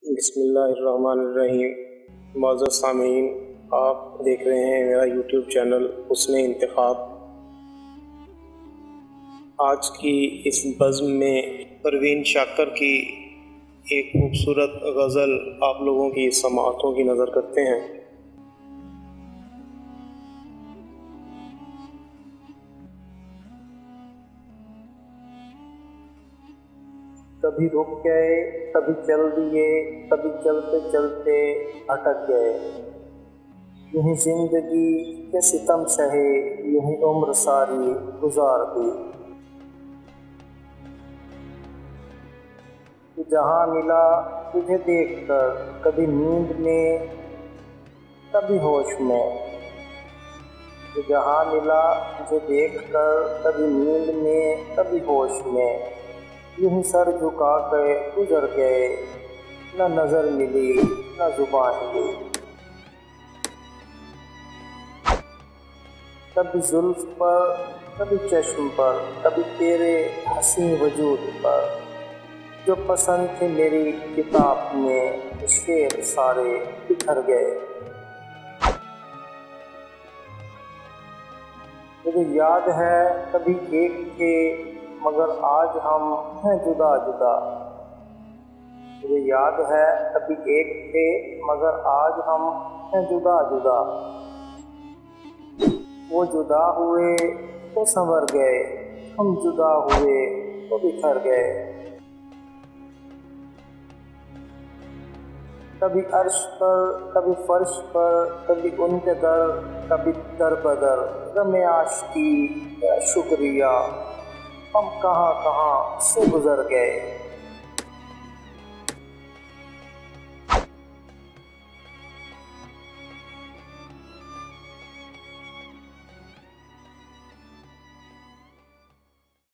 बिस्मिल्लाहिर्रहमानिर्रहीम। मौजूद सामीन, आप देख रहे हैं मेरा यूट्यूब चैनल हुस्न इंतखाब। आज की इस बज़्म में परवीन शाकर की एक खूबसूरत गज़ल आप लोगों की समाअतों की नज़र करते हैं। कभी रुक गए, कभी चल दिए, कभी चलते चलते अटक गए। यूं ही जिंदगी के सितम सहे, यूं ही उम्र सारी गुजार दी। तू जहाँ मिला तुझे देखकर, कभी नींद में कभी होश में। तू जहाँ मिला तुझे देखकर, कभी नींद में कभी होश में। यूं ही सर झुका कर गुजर गए, न नजर मिली न जुबान मिली। कभी जुल्फ पर, कभी चश्म पर, कभी तेरे हसीन वजूद पर। जो पसंद थे मेरी किताब में, शेर सारे बिखर गए। मुझे याद है कभी एक थे, मगर आज हम हैं जुदा जुदा। मुझे याद है कभी एक थे, मगर आज हम हैं जुदा जुदा। वो जुदा हुए तो संवर गए, हम जुदा हुए तो बिखर गए। कभी अर्श पर, कभी फर्श पर, कभी उनके दर, कभी दर बदर। गमे आशिकी या शुक्रिया, हम कहाँ कहाँ से गुजर गए।